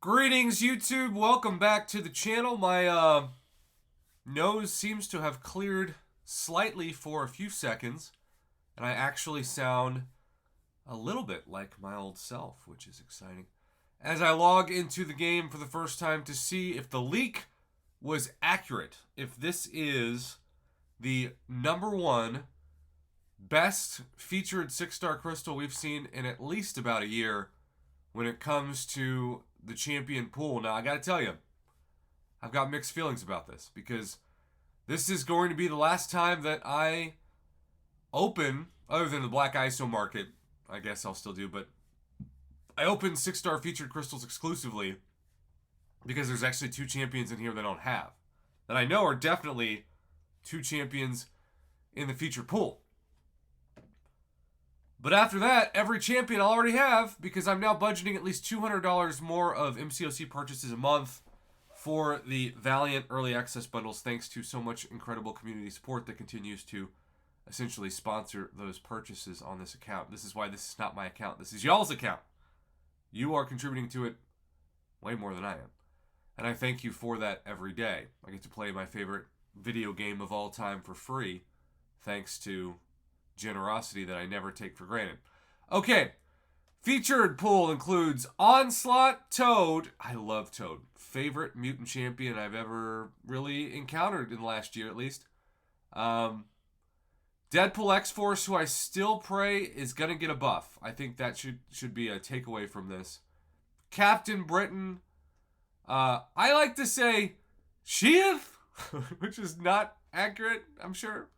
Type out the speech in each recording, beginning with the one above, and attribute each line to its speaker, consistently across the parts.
Speaker 1: Greetings, YouTube. Welcome back to the channel. My nose seems to have cleared slightly for a few seconds, and I actually sound a little bit like my old self, which is exciting. As I log into the game for the first time to see if the leak was accurate, if this is the number one best featured 6-star crystal we've seen in at least about a year when it comes to the champion pool. Now, I gotta tell you, I've got mixed feelings about this because this is going to be the last time that I open, other than the Black ISO market, I guess I'll still do, but I open 6-star featured crystals exclusively because there's actually two champions in here that I don't have, that I know are definitely two champions in the featured pool. But after that, every champion I'll already have, because I'm now budgeting at least $200 more of MCOC purchases a month for the Valiant Early Access bundles, thanks to so much incredible community support that continues to essentially sponsor those purchases on this account. This is why this is not my account. This is y'all's account. You are contributing to it way more than I am. And I thank you for that every day. I get to play my favorite video game of all time for free, thanks to generosity that I never take for granted. Okay, featured pool includes Onslaught, Toad. I love Toad. Favorite mutant champion I've ever really encountered in the last year, at least. Deadpool X-Force, who I still pray is going to get a buff. I think that should be a takeaway from this. Captain Britain. I like to say Sheath, which is not accurate, I'm sure.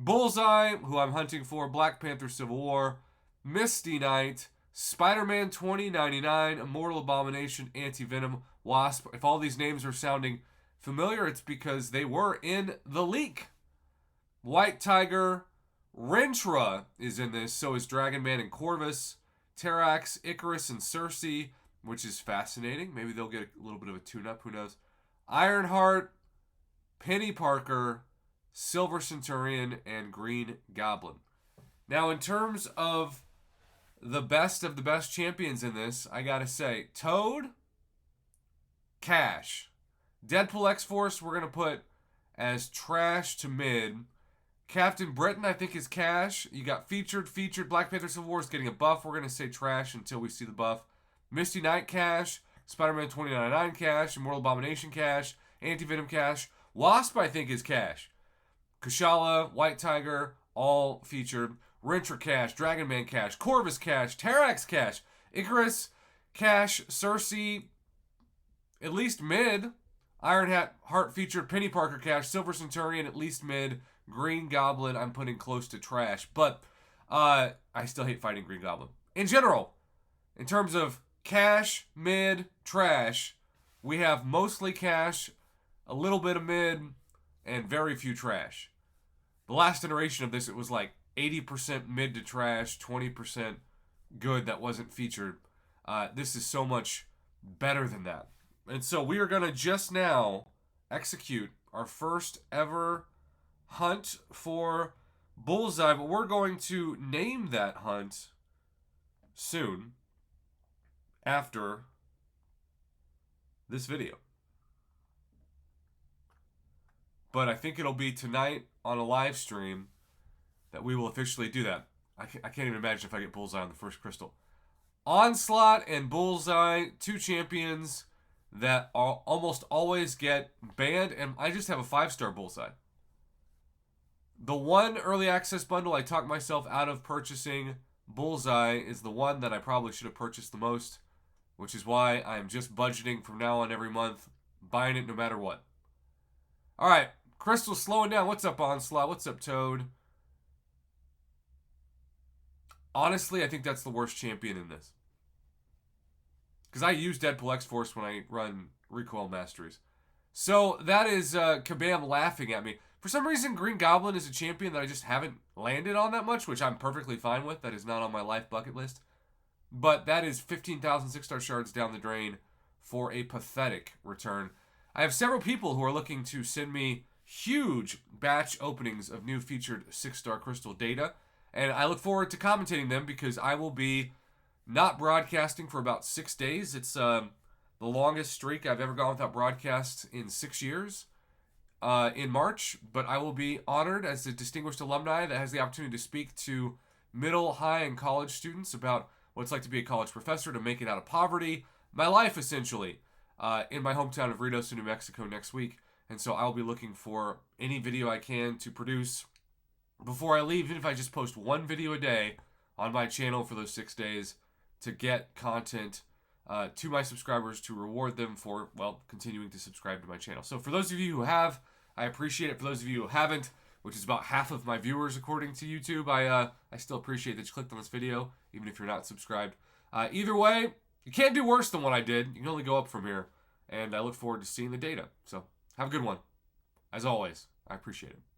Speaker 1: Bullseye, who I'm hunting for, Black Panther Civil War, Misty Knight, Spider-Man 2099, Immortal Abomination, Anti-Venom, Wasp. If all these names are sounding familiar, it's because they were in the leak. White Tiger, Rentra is in this, so is Dragon Man and Corvus, Terrax, Icarus, and Cersei, which is fascinating. Maybe they'll get a little bit of a tune-up, who knows. Ironheart, Penny Parker, Silver Centurion, and Green Goblin. Now, in terms of the best champions in this, I gotta say, Toad, Cash. Deadpool X-Force, we're gonna put as trash to mid. Captain Britain, I think, is cash. You got featured. Black Panther Civil War is getting a buff. We're gonna say trash until we see the buff. Misty Knight, cash. Spider-Man 2099, cash. Immortal Abomination, cash. Anti-Venom, cash. Wasp, I think, is cash. Kushala, White Tiger, all featured. Rentra cash, Dragon Man cash, Corvus cash, Terrax cash, Icarus cash, Cersei, at least mid. Ironheart featured, Penny Parker cash, Silver Centurion at least mid, Green Goblin I'm putting close to trash, but I still hate fighting Green Goblin. In general, in terms of cash, mid, trash, we have mostly cash, a little bit of mid, and very few trash. The last iteration of this, it was like 80% mid to trash, 20% good that wasn't featured. This is so much better than that. And so we are going to just now execute our first ever hunt for Bullseye, but we're going to name that hunt soon after this video. But I think it'll be tonight on a live stream that we will officially do that. I can't even imagine if I get Bullseye on the first crystal. Onslaught and Bullseye, two champions that almost always get banned, and I just have a 5-star Bullseye. The one early access bundle I talked myself out of purchasing, Bullseye, is the one that I probably should have purchased the most, which is why I am just budgeting from now on every month, buying it no matter what. All right. Crystal's slowing down. What's up, Onslaught? What's up, Toad? Honestly, I think that's the worst champion in this. Because I use Deadpool X-Force when I run Recoil Masteries. So that is Kabam laughing at me. For some reason, Green Goblin is a champion that I just haven't landed on that much, which I'm perfectly fine with. That is not on my life bucket list. But that is 15,000 6-star shards down the drain for a pathetic return. I have several people who are looking to send me huge batch openings of new featured 6-star crystal data, and I look forward to commentating them because I will be not broadcasting for about 6 days. It's the longest streak I've ever gone without broadcasts in 6 years in March, but I will be honored as a distinguished alumni that has the opportunity to speak to middle, high, and college students about what it's like to be a college professor, to make it out of poverty, my life essentially, in my hometown of Reynosa, New Mexico next week. And so I'll be looking for any video I can to produce before I leave, even if I just post one video a day on my channel for those 6 days, to get content to my subscribers, to reward them for, well, continuing to subscribe to my channel. So for those of you who have, I appreciate it. For those of you who haven't, which is about half of my viewers according to YouTube, I still appreciate that you clicked on this video, even if you're not subscribed. Either way, you can't do worse than what I did. You can only go up from here. And I look forward to seeing the data. So have a good one. As always, I appreciate it.